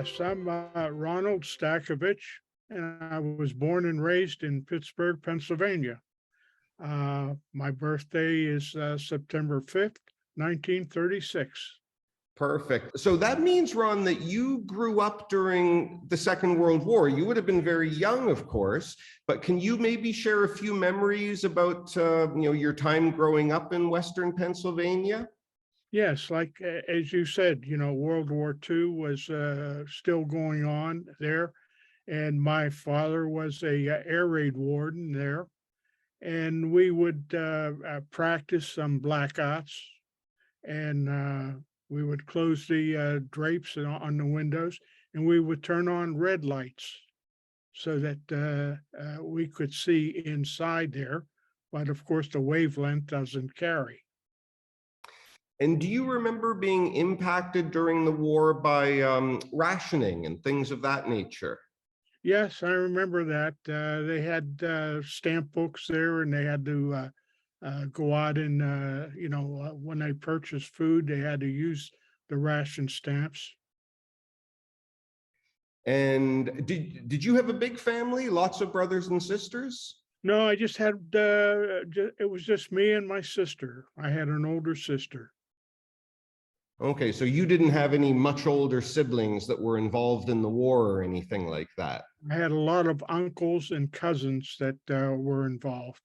Yes, I'm Ronald Stachevich, and I was born and raised in Pittsburgh, Pennsylvania. My birthday is September 5th, 1936. Perfect. So that means, Ron, that you grew up during the Second World War. You would have been very young, of course, but can you maybe share a few memories about your time growing up in Western Pennsylvania? Yes, like as you said, World War II was still going on there, and my father was a air raid warden there, and we would practice some black ops, and we would close the drapes on the windows, and we would turn on red lights so that we could see inside there. But of course, the wavelength doesn't carry. And do you remember being impacted during the war by rationing and things of that nature? Yes, I remember that. They had stamp books there, and they had to go out and, when they purchased food, they had to use the ration stamps. And did you have a big family, lots of brothers and sisters? No, I just had, it was just me and my sister. I had an older sister. Okay, so you didn't have any much older siblings that were involved in the war or anything like that. I had a lot of uncles and cousins that were involved.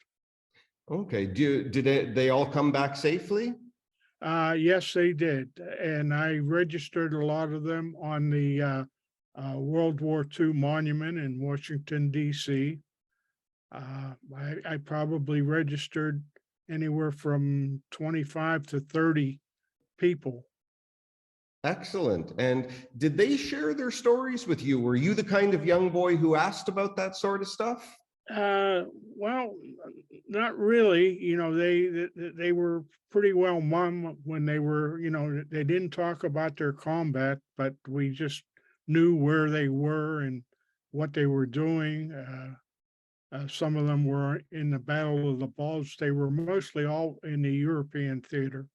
Okay, they all come back safely? Yes, they did. And I registered a lot of them on the World War II monument in Washington, D.C. I probably registered anywhere from 25 to 30 people. Excellent. And did they share their stories with you? Were you the kind of young boy who asked about that sort of stuff? Well, not really. They were pretty well mum when they were, they didn't talk about their combat, but we just knew where they were and what they were doing. Some of them were in the Battle of the Bulge. They were mostly all in the European theater.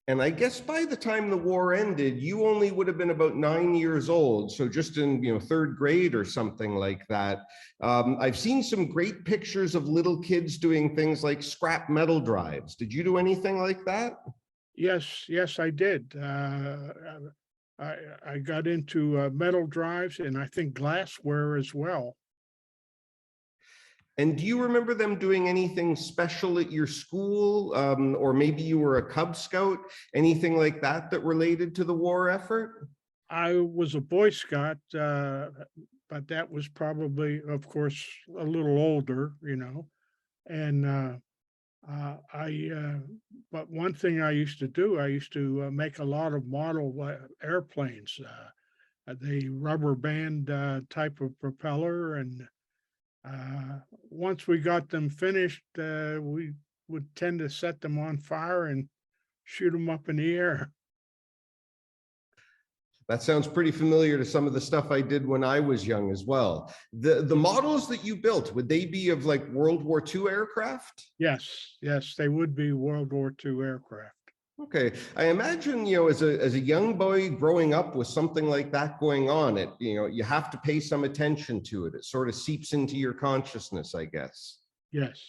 And I guess by the time the war ended, you only would have been about 9 years old. So just in, third grade or something like that. I've seen some great pictures of little kids doing things like scrap metal drives. Did you do anything like that? Yes, I did. I got into metal drives and I think glassware as well. And do you remember them doing anything special at your school? Or maybe you were a Cub Scout, anything like that that related to the war effort? I was a Boy Scout, but that was probably, of course, a little older, And but one thing I used to do, I used to make a lot of model airplanes, the rubber band type of propeller. And once we got them finished, we would tend to set them on fire and shoot them up in the air. That sounds pretty familiar to some of the stuff I did when I was young as well. The models that you built, would they be of like World War II aircraft? Yes, they would be World War II aircraft. Okay, I imagine, as a young boy growing up with something like that going on, you have to pay some attention to it. It sort of seeps into your consciousness, I guess. Yes.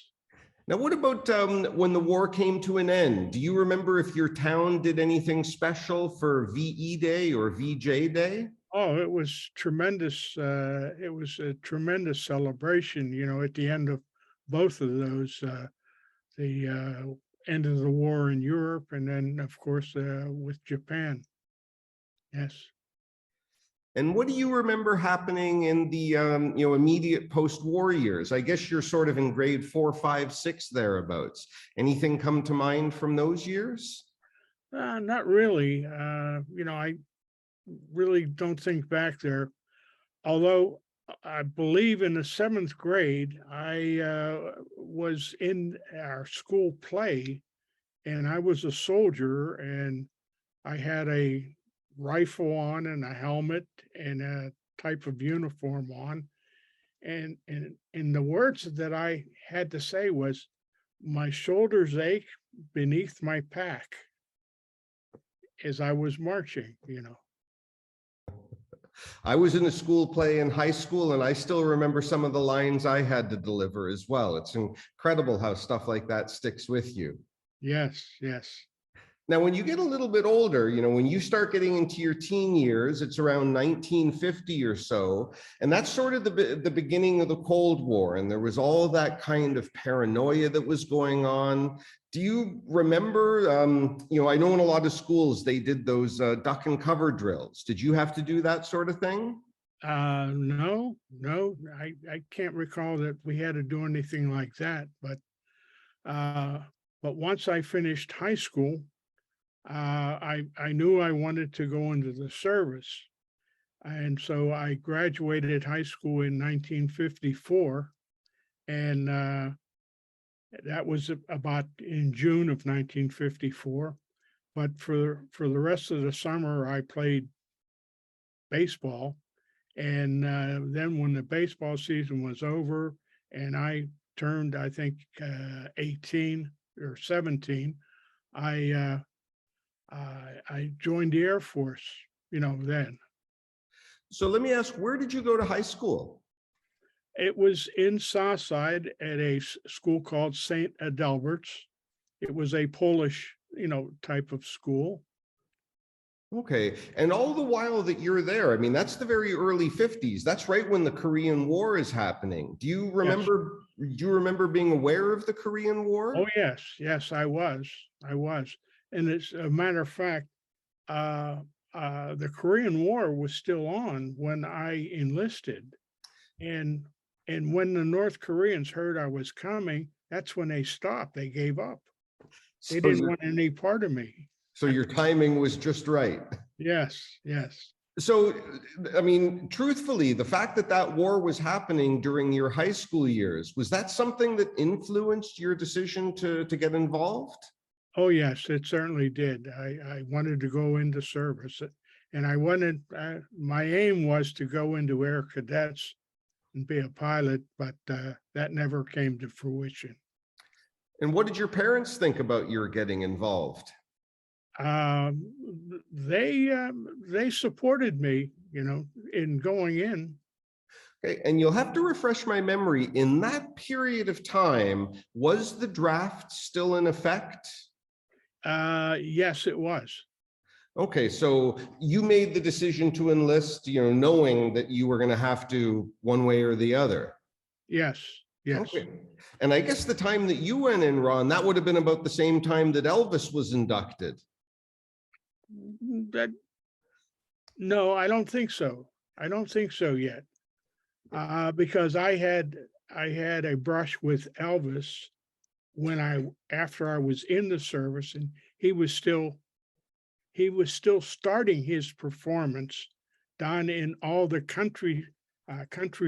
Now, what about when the war came to an end? Do you remember if your town did anything special for VE Day or VJ Day? Oh, it was tremendous. It was a tremendous celebration, at the end of both of those, the end of the war in Europe, and then, of course, with Japan. Yes. And what do you remember happening in the immediate post-war years? I guess you're sort of in grade 4, 5, 6 thereabouts. Anything come to mind from those years? Not really. I really don't think back there. Although I believe in the seventh grade, I was in our school play, and I was a soldier, and I had a rifle on and a helmet and a type of uniform on. And the words that I had to say was, "My shoulders ache beneath my pack," as I was marching. I was in a school play in high school, and I still remember some of the lines I had to deliver as well. It's incredible how stuff like that sticks with you. Yes, yes. Now, when you get a little bit older, when you start getting into your teen years, it's around 1950 or so. And that's sort of the beginning of the Cold War. And there was all that kind of paranoia that was going on. Do you remember, I know in a lot of schools, they did those duck and cover drills. Did you have to do that sort of thing? No, no, I can't recall that we had to do anything like that, uh, but once I finished high school, I knew I wanted to go into the service. And so I graduated high school in 1954. And that was about in June of 1954. But for the rest of the summer, I played baseball. And then when the baseball season was over and I turned, I think, 18 or 17, I I joined the Air Force, then. So let me ask, where did you go to high school? It was in Southside at a school called St. Adalbert's. It was a Polish, type of school. Okay. And all the while that you're there, I mean, that's the very early 50s. That's right when the Korean War is happening. Yes. Do you remember being aware of the Korean War? Oh, yes. Yes, I was. I was. And it's a matter of fact, uh, the Korean War was still on when I enlisted. And when the North Koreans heard I was coming, that's when they stopped. They gave up. They So didn't your, want any part of me. so your timing was just right. Yes, yes. So, I mean, truthfully, the fact that that war was happening during your high school years, was that something that influenced your decision to get involved? Oh, yes, it certainly did. I wanted to go into service, and my aim was to go into Air Cadets and be a pilot, but that never came to fruition. And what did your parents think about your getting involved? Um, they supported me, in going in. Okay, and you'll have to refresh my memory. In that period of time, was the draft still in effect? Yes, it was. Okay, so you made the decision to enlist, knowing that you were going to have to one way or the other. Yes, yes. Okay. And I guess the time that you went in, Ron, that would have been about the same time that Elvis was inducted. That No, I don't think so. I don't think so yet. Because I had a brush with Elvis after I was in the service, and he was still starting his performance down in all the country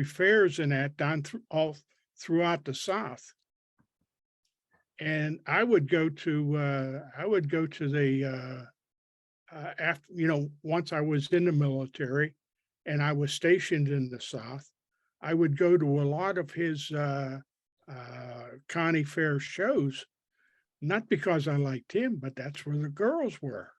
fairs and that down all throughout the South. And I would go to the after, once I was in the military and I was stationed in the South, I would go to a lot of his county fair shows, not because I liked him, but that's where the girls were.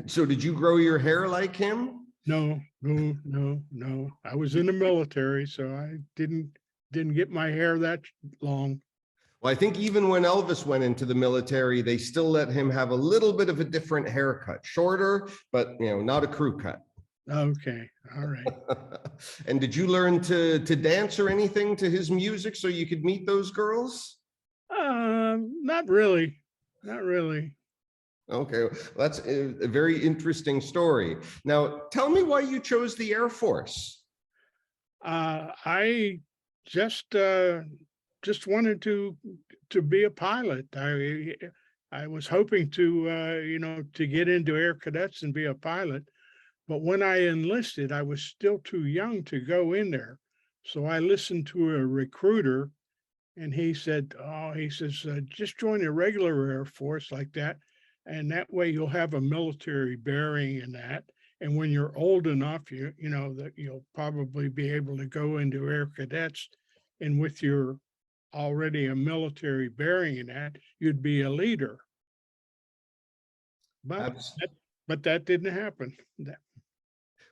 So did you grow your hair like him? No, no, no, no. I was in the military, so I didn't get my hair that long. Well, I think even when Elvis went into the military, they still let him have a little bit of a different haircut, shorter, but not a crew cut. Okay, all right. And did you learn to dance or anything to his music so you could meet those girls? Not really, not really. Okay, well, that's a very interesting story. Now, tell me why you chose the Air Force. I just wanted to be a pilot. I was hoping to get into Air Cadets and be a pilot, but when I enlisted, I was still too young to go in there. So I listened to a recruiter, and he said, just join the regular Air Force like that, and that way you'll have a military bearing in that. And when you're old enough, that you'll probably be able to go into Air Cadets, and with your already a military bearing in that, you'd be a leader. But Abs- but that didn't happen.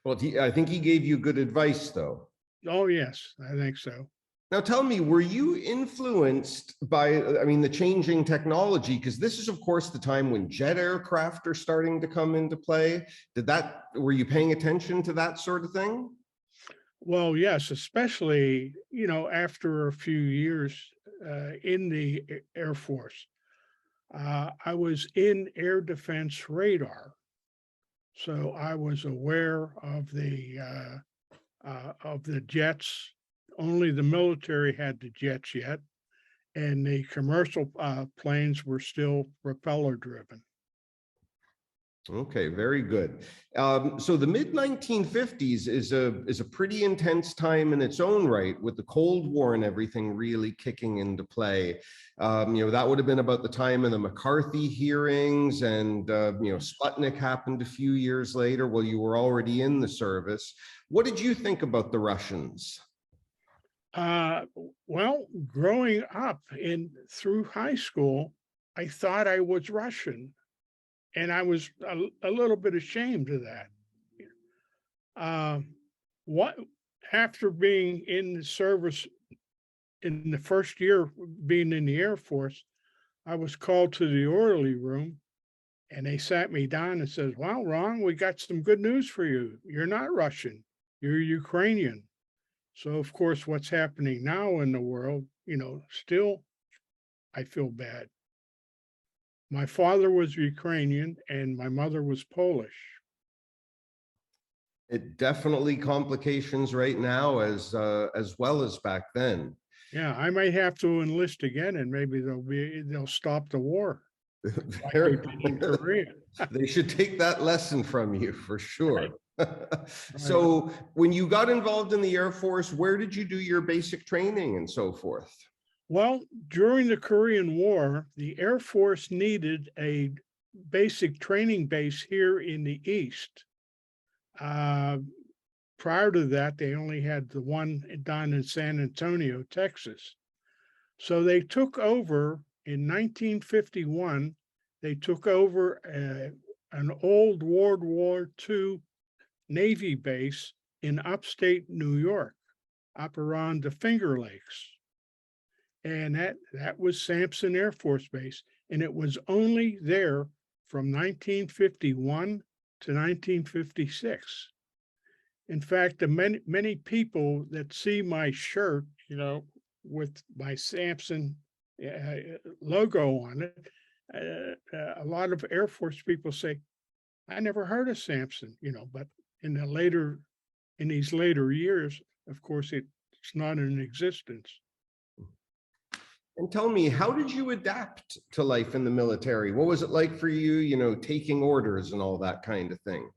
Well, I think he gave you good advice, though. Oh, yes, I think so. Now, tell me, were you influenced by, I mean, the changing technology? Because this is, of course, the time when jet aircraft are starting to come into play. Were you paying attention to that sort of thing? Well, yes, especially, after a few years in the Air Force. I was in air defense radar, so I was aware of the jets. Only the military had the jets yet, and the commercial planes were still propeller driven. Okay, very good. So the mid 1950s is a pretty intense time in its own right, with the Cold War and everything really kicking into play. That would have been about the time of the McCarthy hearings, and Sputnik happened a few years later. Well, you were already in the service. What did you think about the Russians? Uh, well, growing up through high school, I thought I was Russian, and I was a little bit ashamed of that. What After being in the service in the first year being in the Air Force, I was called to the orderly room, and they sat me down and says, "Well, Ron, we got some good news for you. You're not Russian. You're Ukrainian." So of course, what's happening now in the world, still I feel bad. My father was Ukrainian and my mother was Polish. It definitely complications right now as well as back then. Yeah, I might have to enlist again, and maybe they'll stop the war like they did in Korea. They should take that lesson from you for Right, sure. right. So when you got involved in the Air Force, where did you do your basic training and so forth? Well, during the Korean War, the Air Force needed a basic training base here in the East. Uh, Prior to that, they only had the one down in San Antonio, Texas. So they took over in 1951. They took over an old World War II Navy base in upstate New York, up around the Finger Lakes. And that was Sampson Air Force Base. And it was only there from 1951 to 1956. In fact, the many people that see my shirt, with my Sampson logo on it, a lot of Air Force people say, "I never heard of Sampson," but in these later years, of course, it's not in existence. And tell me, how did you adapt to life in the military? What was it like for you, taking orders and all that kind of thing?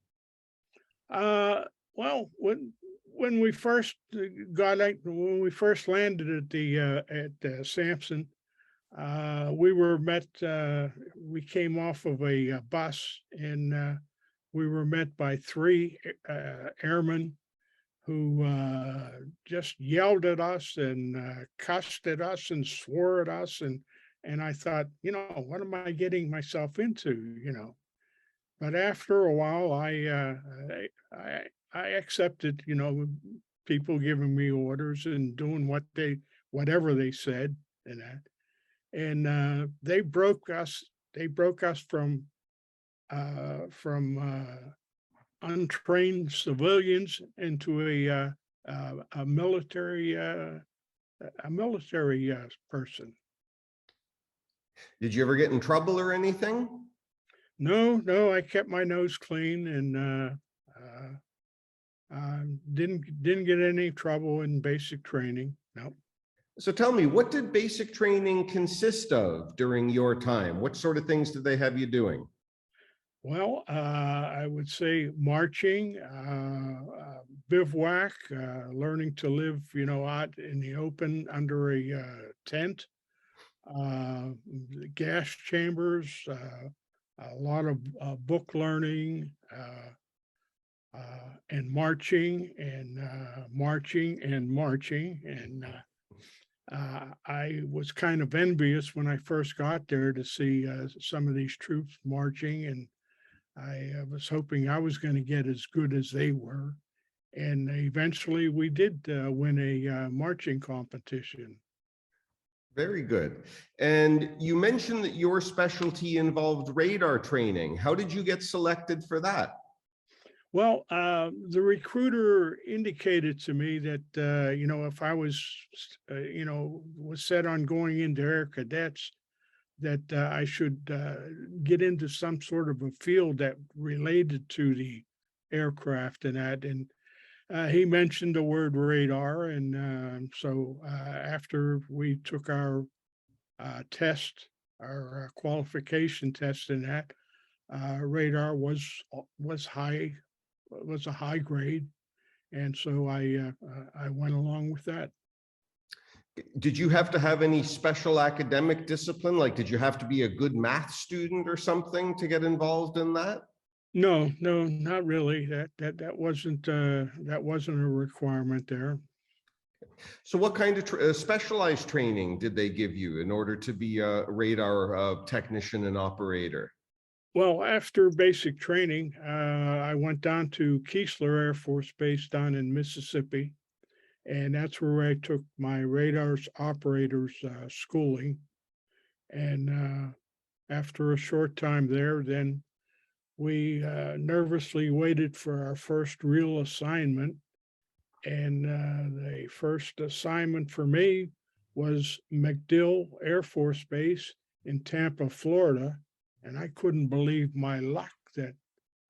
Well, when we first when we first landed at Sampson, we came off of a bus, and we were met by three airmen who just yelled at us and cussed at us and swore at us, and I thought, what am I getting myself into? But after a while, I accepted, people giving me orders and doing whatever they said, and that. And they broke us from untrained civilians into a military person. Did you ever get in trouble or anything? No, no, I kept my nose clean, and didn't get any trouble in basic training. No. So tell me, what did basic training consist of during your time? What sort of things did they have you doing? Well, I would say marching, bivouac, learning to live, out in the open under a tent, uh, gas chambers, a lot of book learning, and marching and marching and marching. And I was kind of envious when I first got there to see some of these troops marching, and I was hoping I was going to get as good as they were. And eventually we did win a marching competition. Very good. And you mentioned that your specialty involved radar training. How did you get selected for that? Well, the recruiter indicated to me that, if I was, was set on going into Air Cadets, that I should get into some sort of a field that related to the aircraft and that. And he mentioned the word radar. And so after we took our test, our qualification test in that, radar was high, was a high grade. And so I went along with that. Did you have to have any special academic discipline? Like, did you have to be a good math student or something to get involved in that? No, no, not really. That wasn't a requirement there. So what kind of specialized training did they give you in order to be a radar technician and operator? Well, after basic training, I went down to Keesler Air Force Base down in Mississippi, and that's where I took my radars operators schooling. And after a short time there, then we nervously waited for our first real assignment. And the first assignment for me was MacDill Air Force Base in Tampa, Florida. And I couldn't believe my luck that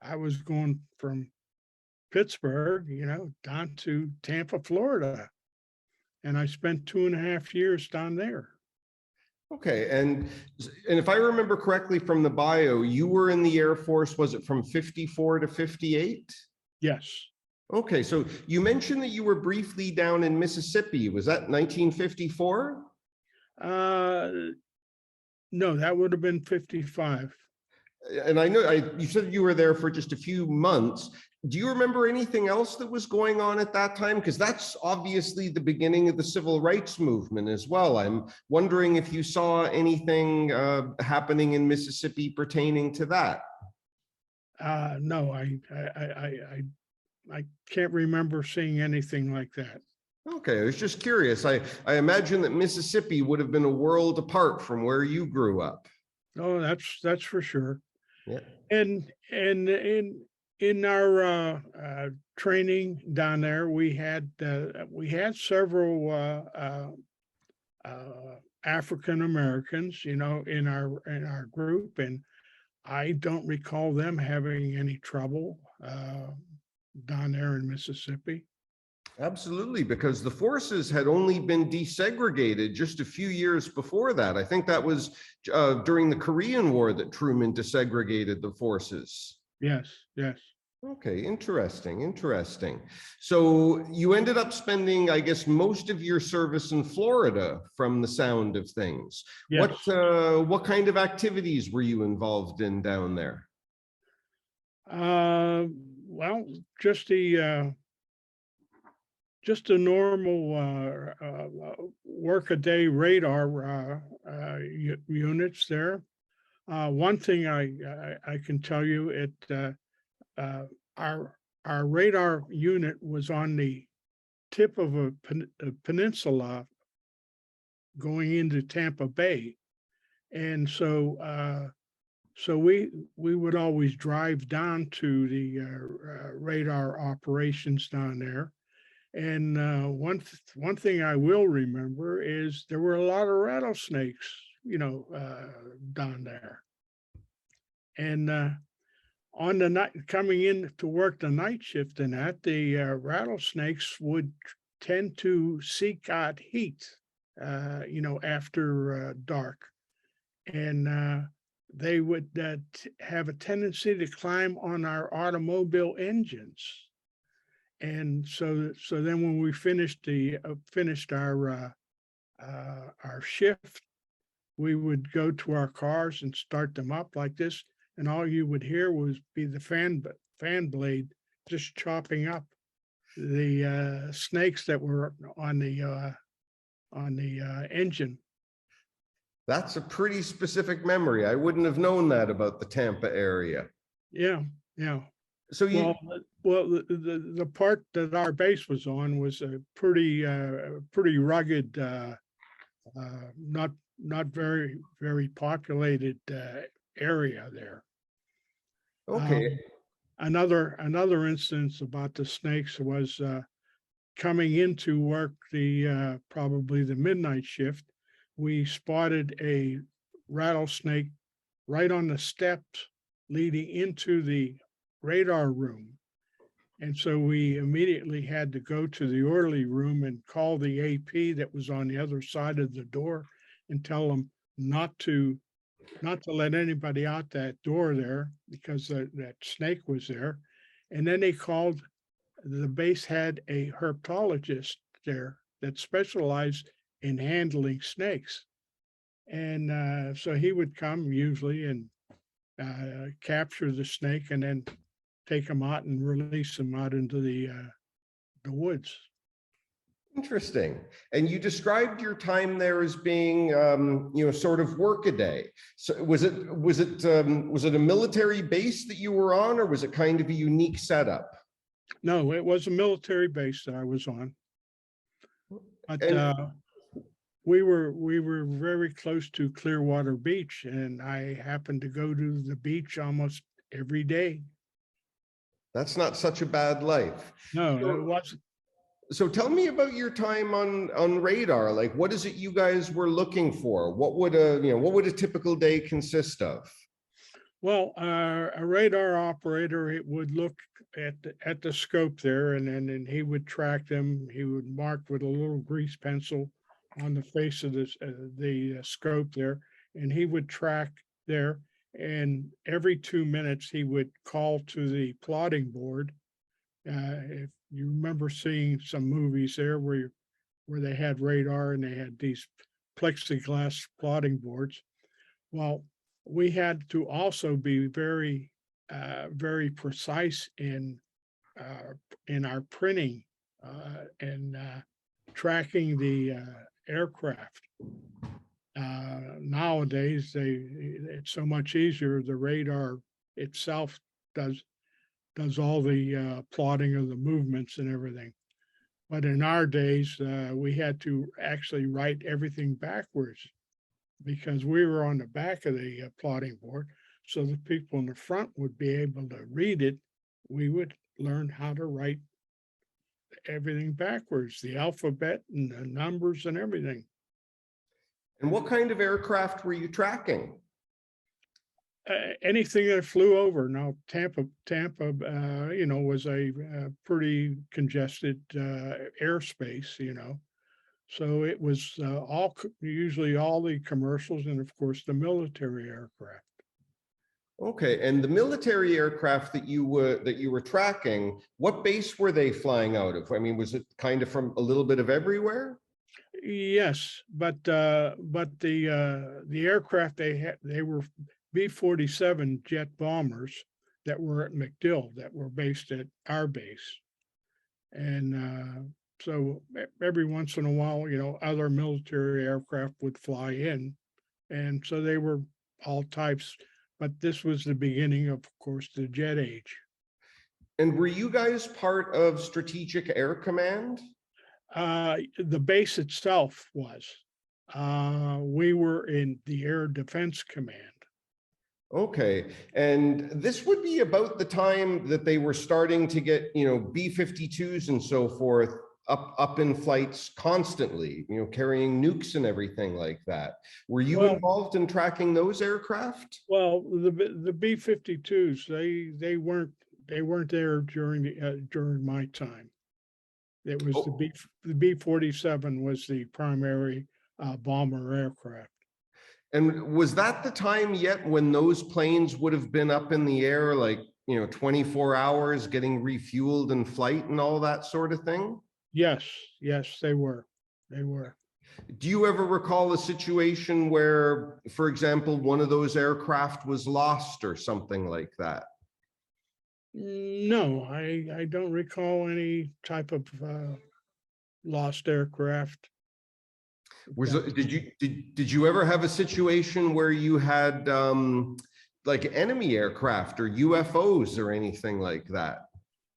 I was going from Pittsburgh, down to Tampa, Florida. And I spent 2.5 years down there. Okay, and if I remember correctly from the bio, you were in the Air Force, was it from 54 to 58? Yes. Okay, so you mentioned that you were briefly down in Mississippi. Was that 1954? No, that would have been 55. And I know you said you were there for just a few months. Do you remember anything else that was going on at that time? Because that's obviously the beginning of the civil rights movement as well. I'm wondering if you saw anything happening in Mississippi pertaining to that. No, I can't remember seeing anything like that. Okay, I was just curious. I imagine that Mississippi would have been a world apart from where you grew up. Oh, that's for sure. Yeah. And in our training down there, we had several African Americans, in our group, and I don't recall them having any trouble down there in Mississippi. Absolutely, because the forces had only been desegregated just a few years before that. I think that was during the Korean War that Truman desegregated the forces. Yes, yes. Okay, interesting. So you ended up spending, I guess, most of your service in Florida from the sound of things. Yes. What kind of activities were you involved in down there? Well, just a normal work-a-day radar units there. One thing I can tell you, our radar unit was on the tip of a peninsula going into Tampa Bay, and so we would always drive down to the radar operations down there. And one thing I will remember is there were a lot of rattlesnakes, down there. And on the night coming in to work the night shift and that, the rattlesnakes would tend to seek out heat, after dark. And they would have a tendency to climb on our automobile engines. And so then when we finished our shift, we would go to our cars and start them up like this, and all you would hear was be the fan blade just chopping up the snakes that were on the engine. That's a pretty specific memory. I wouldn't have known that about the Tampa area. Yeah, yeah. So you, The part that our base was on was a pretty rugged, not very populated area there. okay, Um, another instance about the snakes was coming into work probably the midnight shift. We spotted a rattlesnake right on the steps leading into the radar room. And so we immediately had to go to the orderly room and call the AP that was on the other side of the door and tell them not to let anybody out that door there because that snake was there. And then they called, the base had a herpetologist there that specialized in handling snakes. And so he would come usually and capture the snake and then take them out and release them out into the woods. interesting. And you described your time there as being, sort of work a day. So was it a military base that you were on, or was it kind of a unique setup? No, it was a military base that I was on, but And we were very close to Clearwater Beach, and I happened to go to the beach almost every day. that's not such a bad life. No, it So, wasn't. so tell me about your time on radar. Like, what is it you guys were looking for? What would a typical day consist of? Well, a radar operator, it would look at the scope there, and then he would track them. He would mark with a little grease pencil on the face of the scope there, and he would track there. And every 2 minutes, he would call to the plotting board. If you remember seeing some movies there where they had radar and they had these plexiglass plotting boards. Well, we had to also be very precise in our printing and tracking the aircraft. Nowadays, it's so much easier. The radar itself does all the plotting of the movements and everything. But in our days, we had to actually write everything backwards because we were on the back of the plotting board. So the people in the front would be able to read it. We would learn how to write everything backwards, the alphabet and the numbers and everything. And what kind of aircraft were you tracking? Anything that flew over. Now, Tampa, was a pretty congested airspace, So it was usually all the commercials and of course the military aircraft. Okay, and the military aircraft that you were tracking, what base were they flying out of? I mean, was it kind of from a little bit of everywhere? Yes, but the aircraft they were B-47 jet bombers that were at MacDill that were based at our base, and so every once in a while, other military aircraft would fly in, and so they were all types. But this was the beginning of course, the jet age. And were you guys part of Strategic Air Command? The base itself was. We were in the Air Defense Command. Okay, and this would be about the time that they were starting to get, B-52s and so forth up in flights constantly, carrying nukes and everything like that. Were you involved in tracking those aircraft? Well, the B-52s, they weren't there during my time. It was the B-47 was the primary bomber aircraft. And was that the time yet when those planes would have been up in the air, like, 24 hours getting refueled in flight and all that sort of thing? Yes, they were. Do you ever recall a situation where, for example, one of those aircraft was lost or something like that? No, I don't recall any type of lost aircraft. Did you ever have a situation where you had like enemy aircraft or UFOs or anything like that.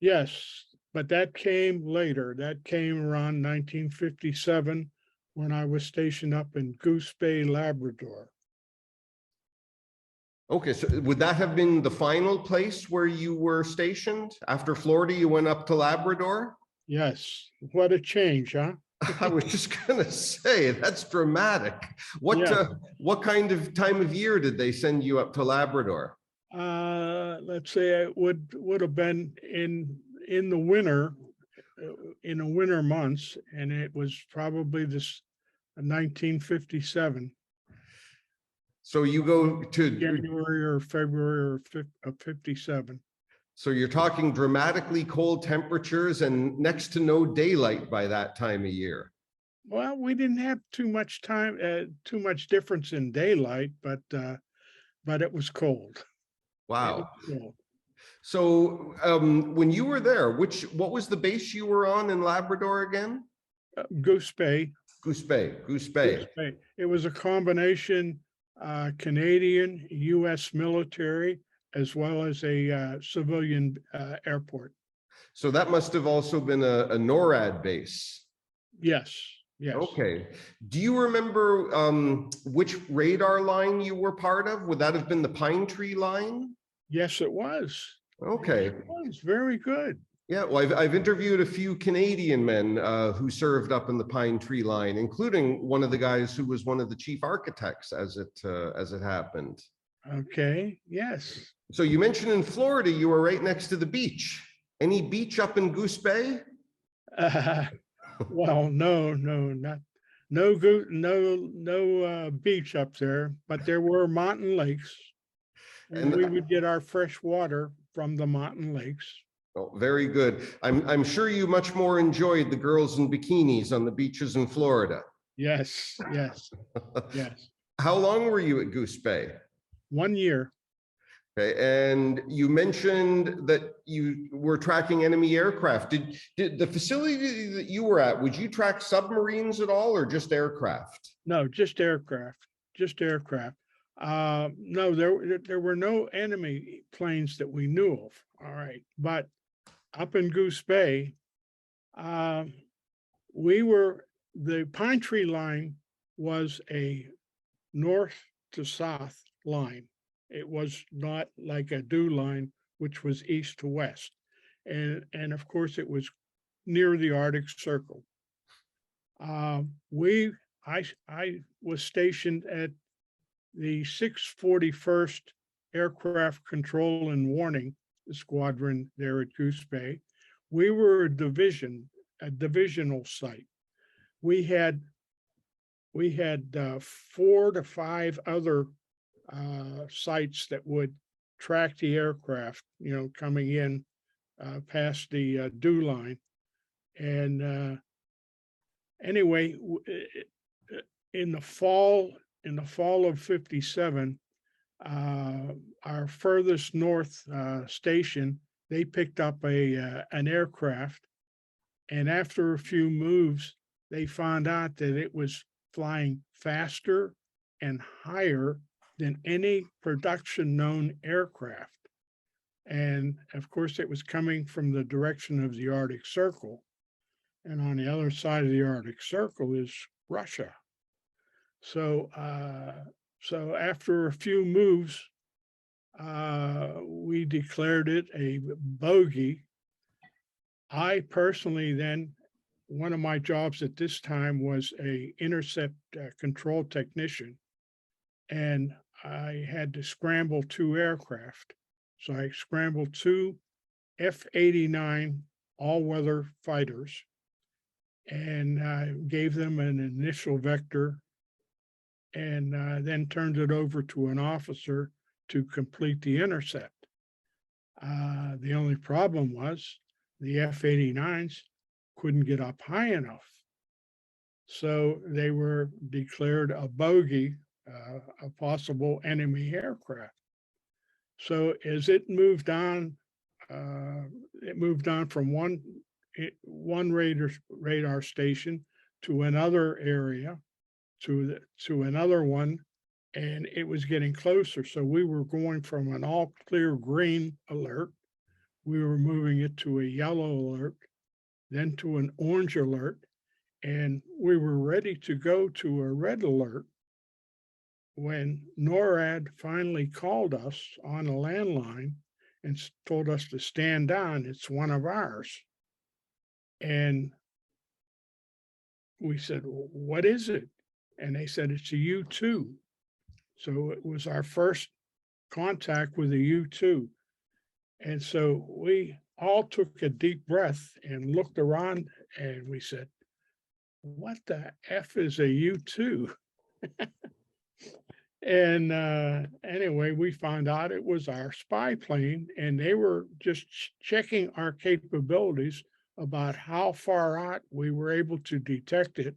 Yes, but that came later. That came around 1957 when I was stationed up in Goose Bay, Labrador. Okay, so would that have been the final place where you were stationed? After Florida, you went up to Labrador? Yes, what a change, huh? I was just gonna say, that's dramatic. Yeah. What kind of time of year did they send you up to Labrador? Let's say it would have been in the winter, in the winter months, and it was probably this 1957, So you go to, January or February of 57. so you're talking dramatically cold temperatures and next to no daylight by that time of year. Well, we didn't have too much time, too much difference in daylight, but it was cold. It was Wow. cold. So when you were there, what was the base you were on in Labrador again? Goose Bay. Goose Bay, Goose Goose Bay. Bay. It was a combination Canadian, U.S. military, as well as a civilian airport. So that must have also been a NORAD base. Yes, yes, Okay. Do you remember which radar line you were part of? Would that have been the Pine Tree line? yes, it was. Okay. It was very good. Yeah, well, I've interviewed a few Canadian men who served up in the Pine Tree line, including one of the guys who was one of the chief architects as it happened. Okay, yes. So you mentioned in Florida, you were right next to the beach. Any beach up in Goose Bay? Well, no beach up there, but there were mountain lakes, and we And would get our fresh water from the mountain lakes. oh, very good. I'm sure you much more enjoyed the girls in bikinis on the beaches in Florida. Yes, yes, yes. How long were you at Goose Bay? 1 year. Okay, and you mentioned that you were tracking enemy aircraft. Did the facility that you were at, would you track submarines at all or just aircraft? No, just aircraft, just aircraft. No, there were no enemy planes that we knew of. All right, but up in Goose Bay, uh, the Pine Tree line was a north to south line. It was not like a dew line, which was east to west. And of course, it was near the Arctic Circle. I was stationed at the 641st Aircraft Control and Warning Squadron there at Goose Bay. We were a divisional site. We had 4 to 5 other sites that would track the aircraft, coming in past the dew line. And anyway, in the fall of 57, our furthest north station, they picked up an aircraft, and after a few moves, they found out that it was flying faster and higher than any production known aircraft. And of course, it was coming from the direction of the Arctic Circle. And on the other side of the Arctic Circle is Russia. So, so after a few moves, we declared it a bogey. I personally then, one of my jobs at this time was a intercept control technician, and I had to scramble 2 aircraft. So I scrambled 2 F-89 all-weather fighters, and gave them an initial vector, and then turned it over to an officer to complete the intercept. The only problem was the F-89s couldn't get up high enough. So they were declared a bogey, a possible enemy aircraft. So as it moved on from one radar station to another area, to another one, and it was getting closer. So we were going from an all clear green alert. We were moving it to a yellow alert, then to an orange alert, and we were ready to go to a red alert when NORAD finally called us on a landline and told us to stand down. It's one of ours. And we said, "Well, what is it?" And they said, it's a U-2. So it was our first contact with a U-2. And so we all took a deep breath and looked around and we said, what the F is a U-2? And anyway, we found out it was our spy plane, and they were just checking our capabilities about how far out we were able to detect it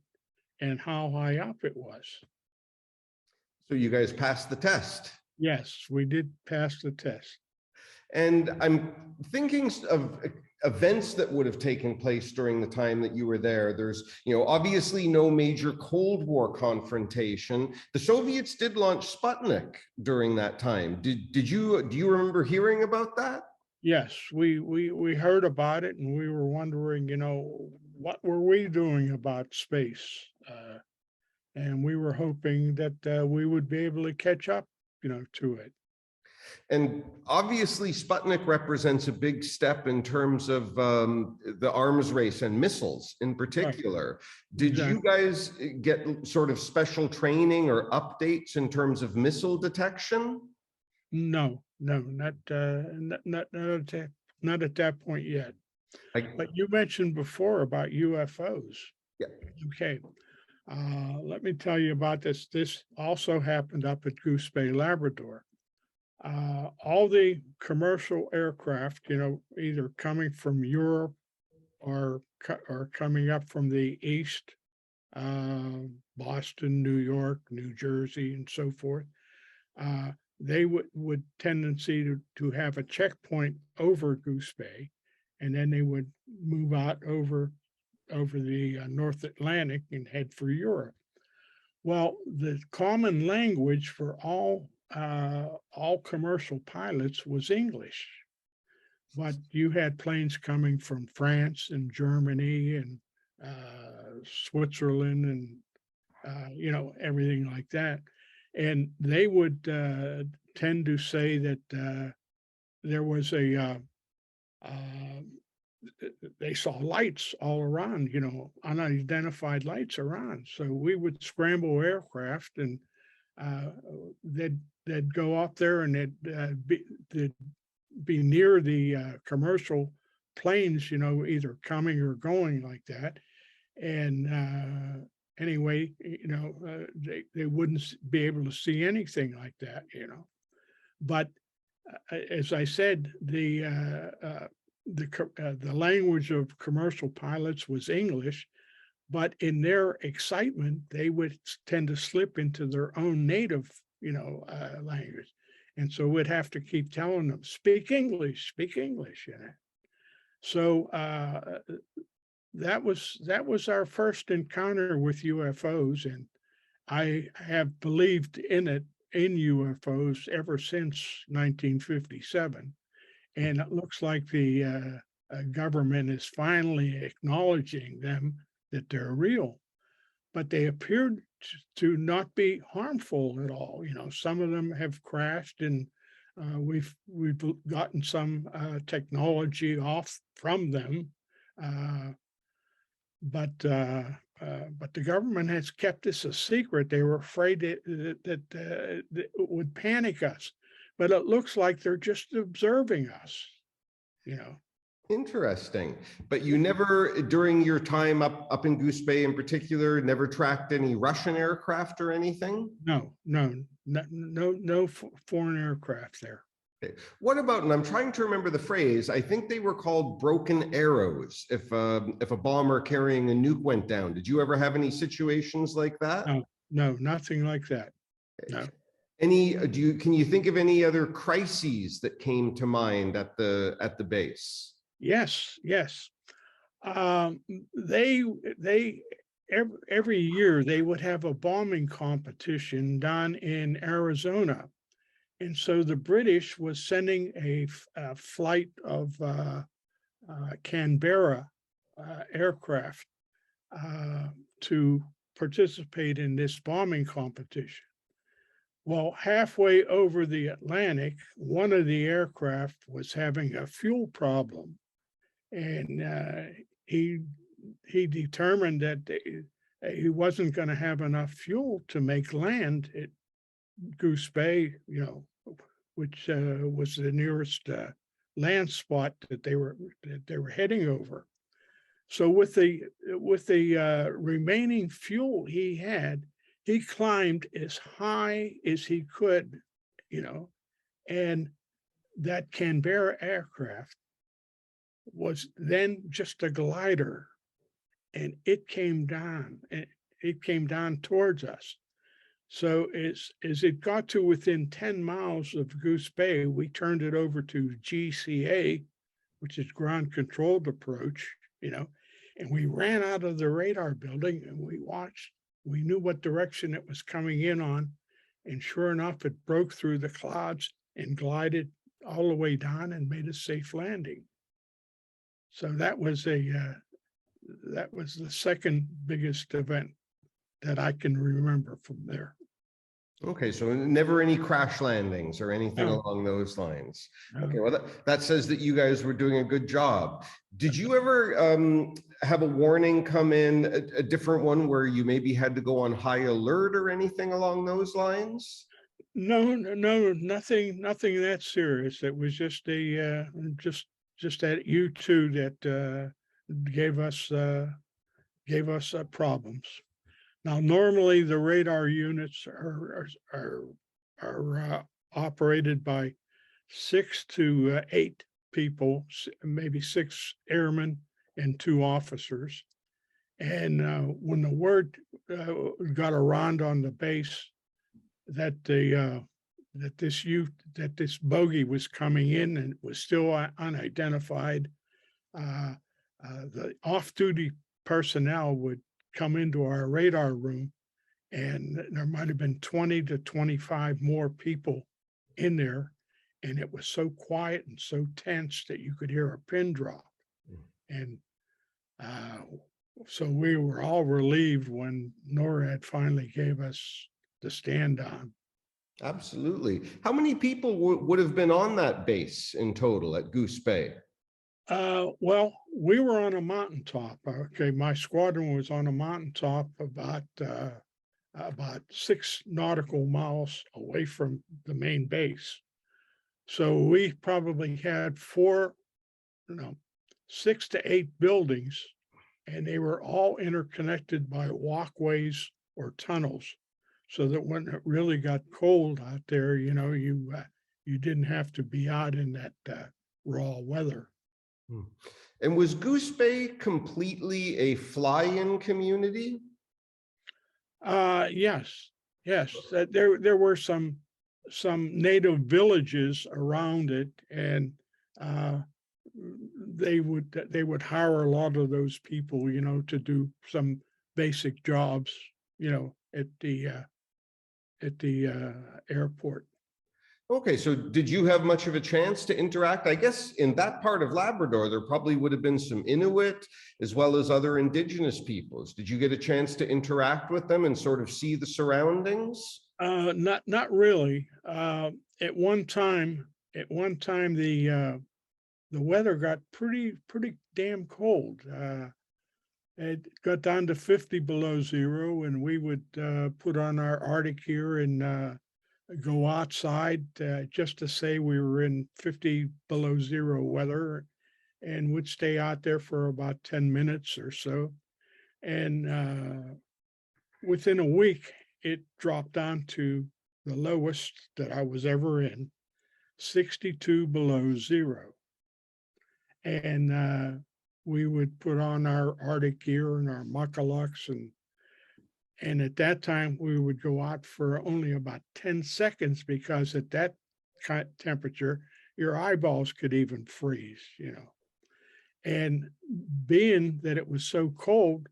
and how high up it was. So you guys passed the test. Yes, we did pass the test. And I'm thinking of events that would have taken place during the time that you were there. There's, obviously no major Cold War confrontation. The Soviets did launch Sputnik during that time. Do you remember hearing about that? Yes, we heard about it, and we were wondering, what were we doing about space? And we were hoping that we would be able to catch up, to it. And obviously, Sputnik represents a big step in terms of the arms race and missiles in particular. Right. Did Exactly. you guys get sort of special training or updates in terms of missile detection? No, not at that point yet. But you mentioned before about UFOs. Yeah. Okay. Let me tell you about this. This also happened up at Goose Bay, Labrador. All the commercial aircraft, either coming from Europe or coming up from the east, Boston, New York, New Jersey, and so forth, they would tendency to have a checkpoint over Goose Bay, and then they would move out over the North Atlantic and head for Europe. Well, the common language for all commercial pilots was English, but you had planes coming from France and Germany and Switzerland and everything like that, and they would tend to say that there was they saw lights all around, unidentified lights around. So we would scramble aircraft, and they'd go up there, and they'd be near the commercial planes, either coming or going like that. And anyway, they wouldn't be able to see anything like that, But as I said, the language of commercial pilots was English, but in their excitement, they would tend to slip into their own native, language. And so we'd have to keep telling them, speak English, So that was our first encounter with UFOs. And I have believed in UFOs ever since 1957. And it looks like the government is finally acknowledging them, that they're real, but they appeared to not be harmful at all. Some of them have crashed, and we've gotten some technology off from them, but the government has kept this a secret. They were afraid that it would panic us. But it looks like they're just observing us, Interesting. But you never, during your time up in Goose Bay in particular, never tracked any Russian aircraft or anything? No foreign aircraft there. Okay. What about, and I'm trying to remember the phrase, I think they were called broken arrows if a bomber carrying a nuke went down. Did you ever have any situations like that? No, nothing like that. No. Can you think of any other crises that came to mind at the base? Yes. They every year they would have a bombing competition down in Arizona. And so the British was sending a flight of Canberra aircraft to participate in this bombing competition. Well, halfway over the Atlantic, one of the aircraft was having a fuel problem, and he determined that he wasn't going to have enough fuel to make land at Goose Bay, which was the nearest land spot that they were heading over. So with the remaining fuel he had, he climbed as high as he could, and that Canberra aircraft was then just a glider, and it came down, and it came down towards us. So as it got to within 10 miles of Goose Bay, we turned it over to GCA, which is ground controlled approach, and we ran out of the radar building and we watched. We knew what direction it was coming in on. And sure enough, it broke through the clouds and glided all the way down and made a safe landing. So that was the second biggest event that I can remember from there. Okay, so never any crash landings or anything No. along those lines. No. Okay, well, that says that you guys were doing a good job. Did you ever have a warning come in, a different one where you maybe had to go on high alert or anything along those lines? No, nothing that serious. It was just just that U2 that gave us problems. Now, normally the radar units are operated by 6 to 8 people, maybe 6 airmen and 2 officers. And when the word got around on the base that this bogey was coming in and was still unidentified, the off-duty personnel would come into our radar room, and there might have been 20 to 25 more people in there. And it was so quiet and so tense that you could hear a pin drop. And so we were all relieved when NORAD finally gave us the stand on. Absolutely. How many people would have been on that base in total at Goose Bay? Well, we were on a mountaintop. Okay, my squadron was on a mountaintop about 6 nautical miles away from the main base. So we probably had 6 to 8 buildings, and they were all interconnected by walkways or tunnels, so that when it really got cold out there, you didn't have to be out in that raw weather. And was Goose Bay completely a fly-in community? Yes. There were some native villages around it, and they would hire a lot of those people, to do some basic jobs, at the airport. Okay, so did you have much of a chance to interact? I guess in that part of Labrador, there probably would have been some Inuit as well as other indigenous peoples. Did you get a chance to interact with them and sort of see the surroundings? Not really. At one time, the weather got pretty damn cold. It got down to 50 below zero, and we would put on our Arctic gear and go outside just to say we were in 50 below zero weather, and would stay out there for about 10 minutes or so. And within a week, it dropped down to the lowest that I was ever in, 62 below zero. And we would put on our Arctic gear and our muckalucks, and at that time we would go out for only about 10 seconds, because at that temperature, your eyeballs could even freeze, And being that it was so cold,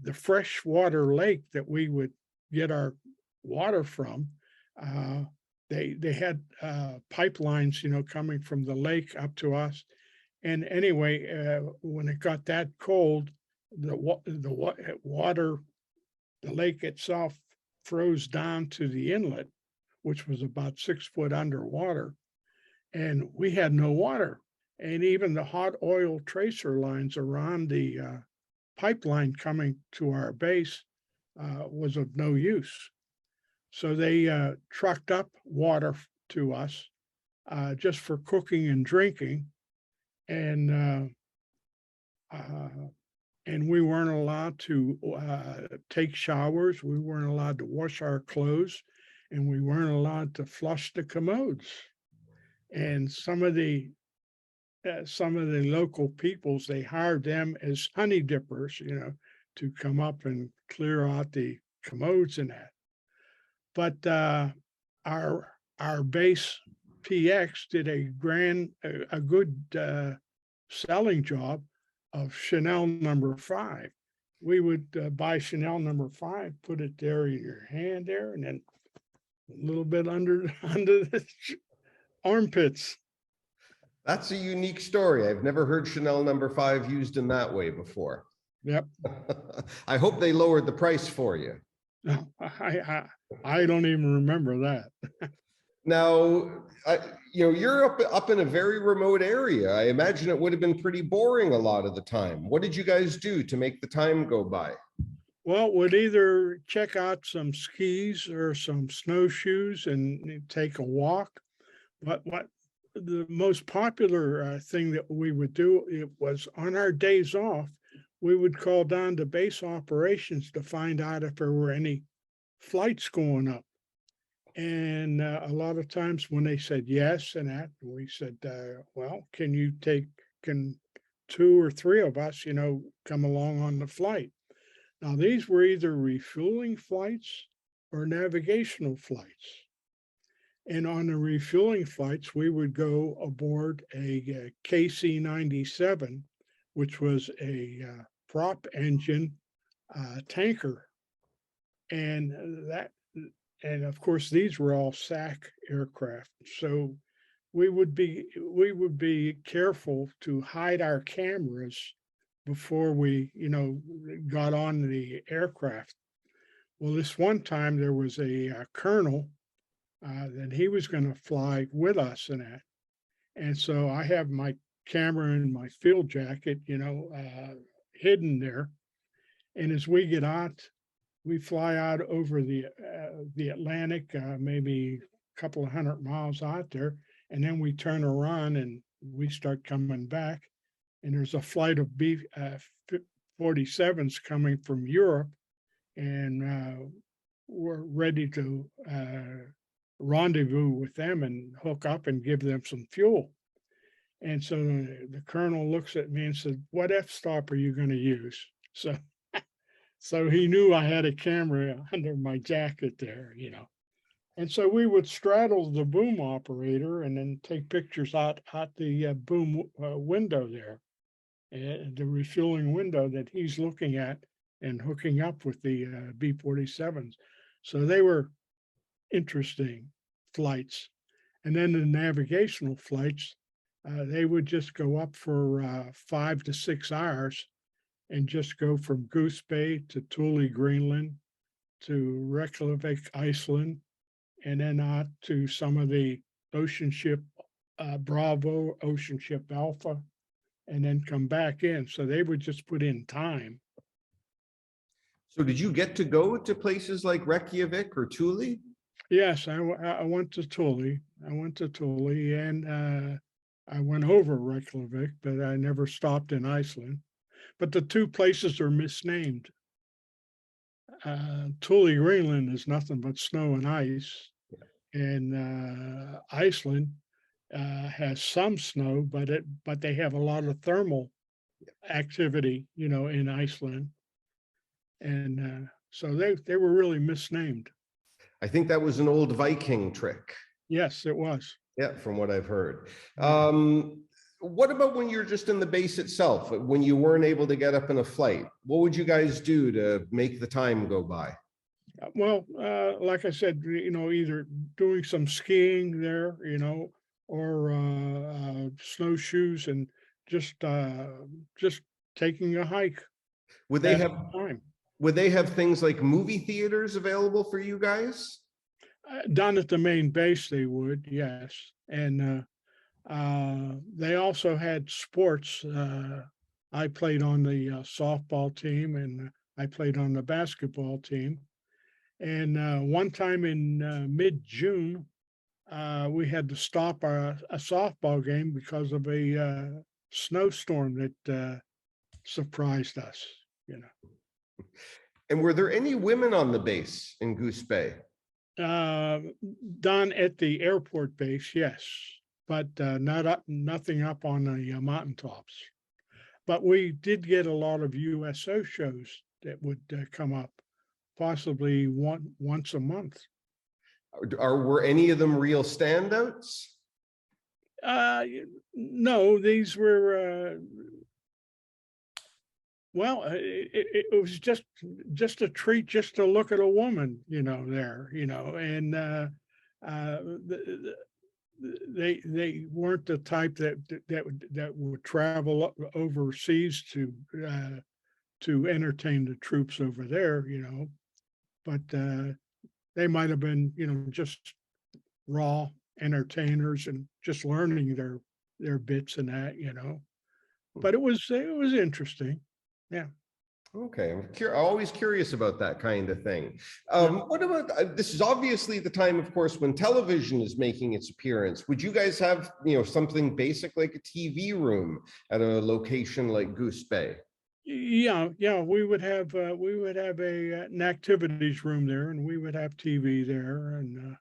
the freshwater lake that we would get our water from, uh, they had pipelines, coming from the lake up to us. And anyway, when it got that cold, water, the lake itself froze down to the inlet, which was about 6 foot underwater, and we had no water. And even the hot oil tracer lines around the pipeline coming to our base was of no use. So they trucked up water to us just for cooking and drinking, and and we weren't allowed to take showers. We weren't allowed to wash our clothes, and we weren't allowed to flush the commodes. And some of the local peoples, they hired them as honey dippers, to come up and clear out the commodes and that. But our base PX did a good selling job of Chanel #5. We would buy Chanel #5, put it there in your hand there, and then a little bit under under the armpits. That's a unique story. I've never heard Chanel #5 used in that way before. Yep. I hope they lowered the price for you. No, I don't even remember that. Now, you're up in a very remote area. I imagine it would have been pretty boring a lot of the time. What did you guys do to make the time go by? Well, we'd either check out some skis or some snowshoes and take a walk. But what the most popular thing that we would do, it was on our days off, we would call down to base operations to find out if there were any flights going up. And a lot of times when they said yes and that, we said, well, can 2 or 3 of us, come along on the flight? Now, these were either refueling flights or navigational flights. And on the refueling flights, we would go aboard a KC-97, which was a prop engine tanker. And of course, these were all SAC aircraft. So we would be careful to hide our cameras before we, got on the aircraft. Well, this one time there was a colonel that he was going to fly with us and that. And so I have my camera in my field jacket, hidden there. And as we get out, we fly out over the Atlantic, maybe a couple of 100 miles out there, and then we turn around and we start coming back. And there's a flight of B-47s coming from Europe, and we're ready to rendezvous with them and hook up and give them some fuel. And so the colonel looks at me and said, "What f-stop are you going to use?" So he knew I had a camera under my jacket there, And so we would straddle the boom operator and then take pictures out the boom window there, the refueling window that he's looking at and hooking up with the B-47s. So they were interesting flights. And then the navigational flights, they would just go up for 5 to 6 hours and just go from Goose Bay to Thule, Greenland, to Reykjavik, Iceland, and then out to some of the Ocean Ship Bravo, Ocean Ship Alpha, and then come back in. So they would just put in time. So did you get to go to places like Reykjavik or Thule? Yes, I went to Thule. And I went over Reykjavik, but I never stopped in Iceland. But the two places are misnamed. Thule, Greenland is nothing but snow and ice. And Iceland has some snow, but they have a lot of thermal activity, in Iceland. And so they were really misnamed. I think that was an old Viking trick. Yes, it was. Yeah, from what I've heard. What about when you're just in the base itself, when you weren't able to get up in a flight? What would you guys do to make the time go by? Well, like I said, either doing some skiing there, or snowshoes and just just taking a hike, Would they passing have time. would they have things like movie theaters available for you guys? Down at the main base, they would, yes, and they also had sports. I played on the softball team, and I played on the basketball team. And one time in mid-June, we had to stop a softball game because of a snowstorm that surprised us. And were there any women on the base in Goose Bay? Uh, Done at the airport base, yes, but nothing up on the mountaintops. But we did get a lot of USO shows that would come up, possibly once a month. Were any of them real standouts? No, these were well, it was just a treat just to look at a woman, there, and they weren't the type that would travel overseas to entertain the troops over there, but they might have been, just raw entertainers and just learning their bits and that, but it was interesting. Yeah. Okay, I'm always curious about that kind of thing. Yeah. What about this? Is obviously the time, of course, when television is making its appearance. Would you guys have, something basic like a TV room at a location like Goose Bay? Yeah, we would have an activities room there, and we would have TV there, and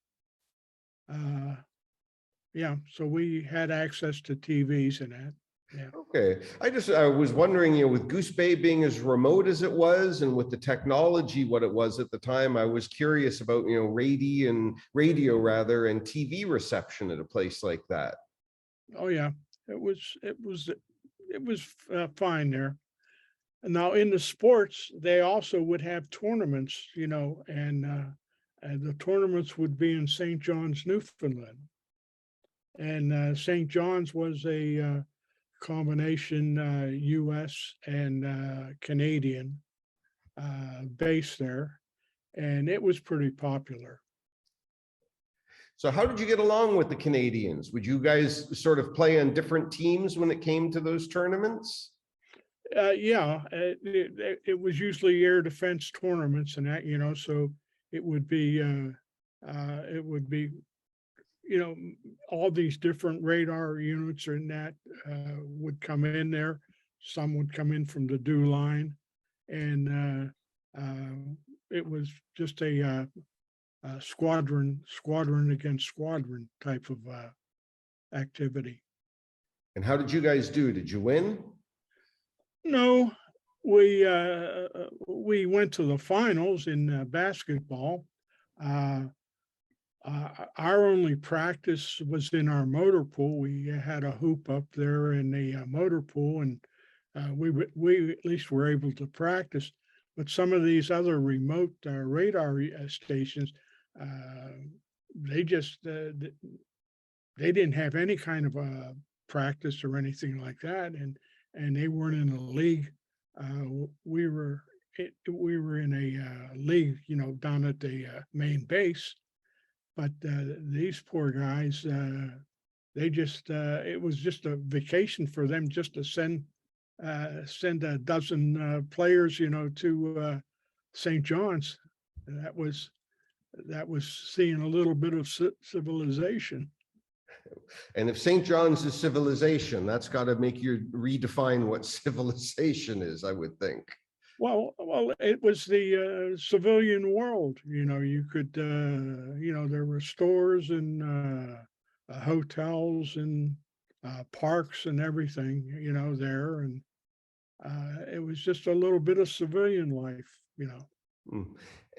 yeah, so we had access to TVs and that. Yeah. Okay, I was wondering, with Goose Bay being as remote as it was, and with the technology what it was at the time, I was curious about radio rather, and TV reception at a place like that. Oh yeah, it was fine there. And now in the sports, they also would have tournaments, and the tournaments would be in St. John's, Newfoundland. And St. John's was a combination U.S. and Canadian base there, and it was pretty popular. So how did you get along with the Canadians? Would you guys sort of play on different teams when it came to those tournaments? Yeah, it was usually air defense tournaments and that, so it would be it would be all these different radar units and that would come in there. Some would come in from the DEW line, and it was just a squadron against squadron type of activity. And how did you guys do? Did you win? No, we went to the finals in basketball. Uh, our only practice was in our motor pool. We had a hoop up there in the motor pool, and we at least were able to practice. But some of these other remote radar stations, uh, they just they didn't have any kind of practice or anything like that, and they weren't in a league. We were in a league, down at the main base, but these poor guys, they just it was just a vacation for them just to send a dozen players, to St. John's. That was seeing a little bit of civilization. And if St. John's is civilization, that's got to make you redefine what civilization is, I would think. Well, it was the civilian world. You could, there were stores and hotels and parks and everything, there, and it was just a little bit of civilian life. Mm.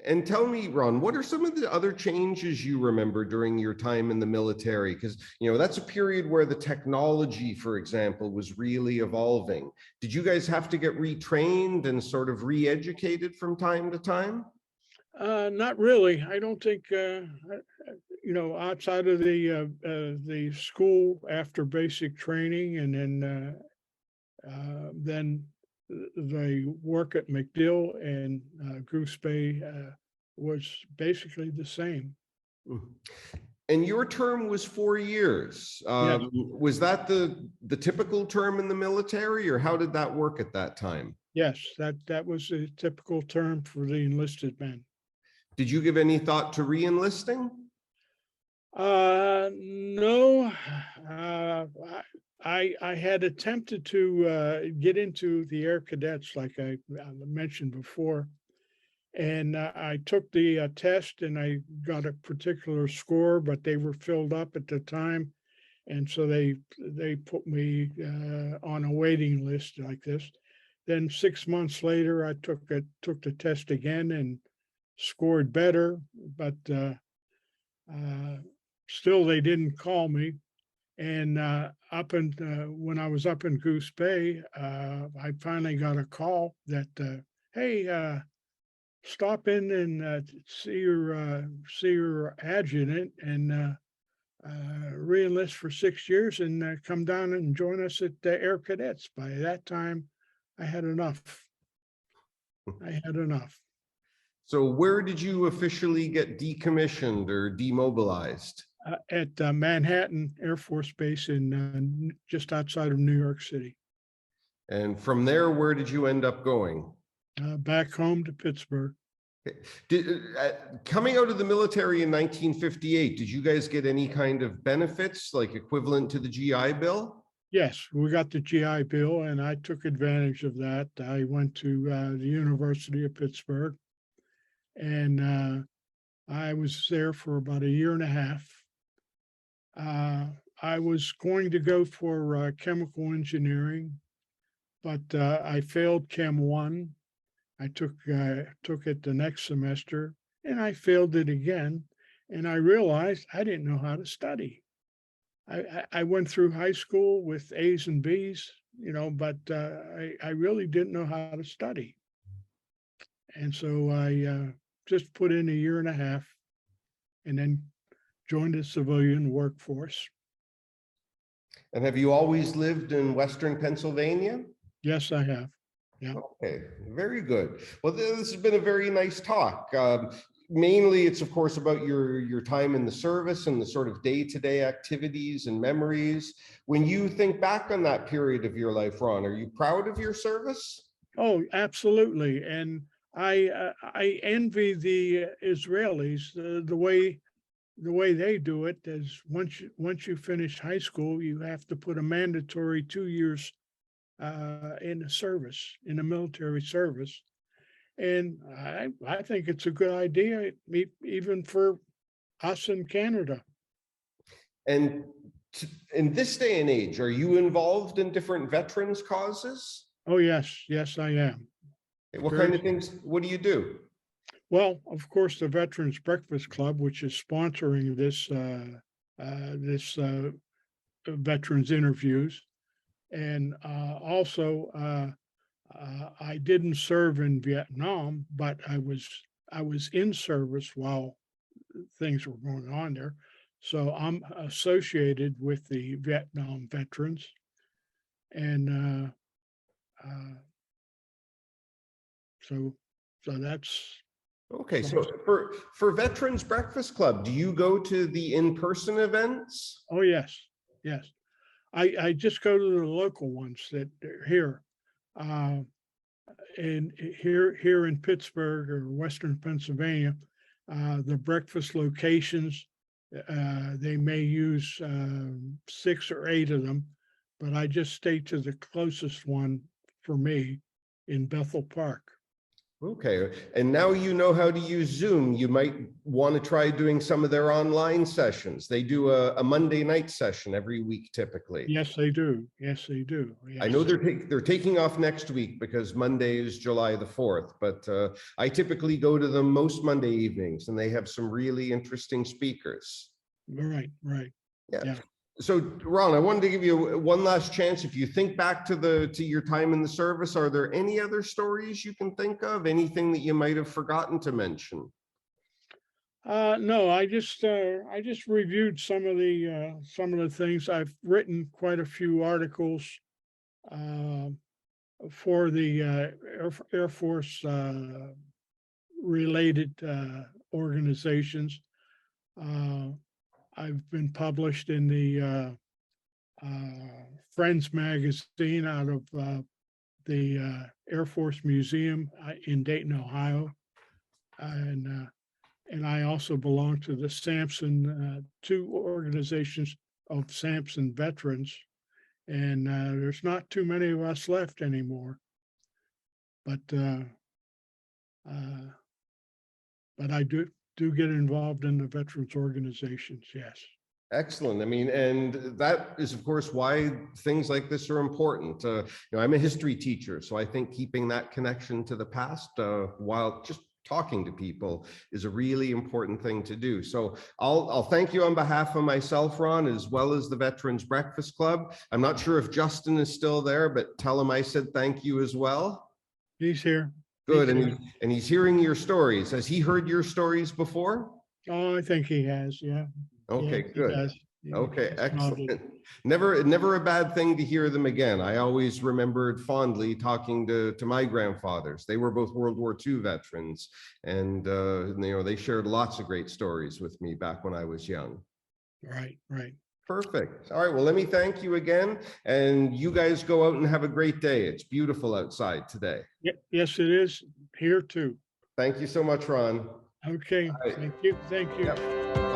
And tell me, Ron, what are some of the other changes you remember during your time in the military? Because, that's a period where the technology, for example, was really evolving. Did you guys have to get retrained and sort of re-educated from time to time? Not really. I don't think, outside of the school after basic training, and then the work at McDill and Goose Bay was basically the same. Mm. And your term was 4 years. Yes, Was that the typical term in the military, or how did that work at that time? yes, that was a typical term for the enlisted men. Did you give any thought to re-enlisting? No, I had attempted to get into the Air Cadets, like I mentioned before, and I took the test and I got a particular score, but they were filled up at the time, and so they put me on a waiting list like this. Then 6 months later, I took the test again and scored better, but uh, still they didn't call me. And when I was up in Goose Bay, I finally got a call that, hey, stop in and see your adjutant and re-enlist for 6 years and come down and join us at the Air Cadets. By that time, I had enough. I had enough. So where did you officially get decommissioned or demobilized? At Manhattan Air Force Base in just outside of New York City. And from there, where did you end up going? Back home to Pittsburgh. Coming out of the military in 1958, did you guys get any kind of benefits like equivalent to the GI Bill? Yes, we got the GI Bill, and I took advantage of that. I went to the University of Pittsburgh, and I was there for about a year and a half. I was going to go for chemical engineering, but I failed Chem 1. I took it the next semester, and I failed it again, and I realized I didn't know how to study. I went through high school with A's and B's, but I really didn't know how to study. And so I just put in a year and a half and then joined the civilian workforce. And have you always lived in Western Pennsylvania? Yes, I have. Yeah. Okay, very good. Well, this has been a very nice talk. Mainly, it's of course about your time in the service and the sort of day-to-day activities and memories. When you think back on that period of your life, Ron, are you proud of your service? Oh, absolutely. And I envy the Israelis, the way they do it is once you finish high school, you have to put a mandatory 2 years in the military service. And I think it's a good idea, even for us in Canada. And in this day and age, are you involved in different veterans causes? Oh, yes, I am. What kind of things, what do you do? Well, of course, the Veterans Breakfast Club, which is sponsoring this veterans interviews, and also I didn't serve in Vietnam, but I was in service while things were going on there. So I'm associated with the Vietnam veterans, and so that's Okay, so for Veterans Breakfast Club, do you go to the in-person events? oh yes, yes. I just go to the local ones that are here. And here in Pittsburgh or Western Pennsylvania, the breakfast locations, they may use 6 or 8 of them, but I just stay to the closest one for me in Bethel Park. Okay, and now you know how to use Zoom. You might want to try doing some of their online sessions. They do a Monday night session every week typically. Yes, they do. Yes, they do. I know Yes. they're taking off next week because Monday is July the 4th, but I typically go to them most Monday evenings, and they have some really interesting speakers. Right, right. Yeah. Yeah. So Ron, I wanted to give you one last chance. If you think back to your time in the service, are there any other stories you can think of? Anything that you might have forgotten to mention? No, I just reviewed some of the things. I've written quite a few articles um, for the Air Force related organizations. Uh, I've been published in the Friends magazine out of the Air Force Museum in Dayton, Ohio, and I also belong to the Sampson, two organizations of Sampson veterans, and there's not too many of us left anymore. But uh, I do get involved in the veterans organizations. Yes. Excellent. I mean, and that is, of course, why things like this are important. I'm a history teacher, so I think keeping that connection to the past while just talking to people is a really important thing to do. So I'll thank you on behalf of myself, Ron, as well as the Veterans Breakfast Club. I'm not sure if Justin is still there, but tell him I said thank you as well. He's here. Good, and he's hearing your stories. Has he heard your stories before? Oh, I think he has. Yeah. Okay, Yeah, good. yeah, Okay, excellent. Never a bad thing to hear them again. I always remembered fondly talking to my grandfathers. They were both World War II veterans, and they shared lots of great stories with me back when I was young. Right, right. Perfect. All right, well, let me thank you again, and you guys go out and have a great day. It's beautiful outside today. Yes, it is here too. Thank you so much, Ron. Okay, All right. thank you. Thank you. Yep.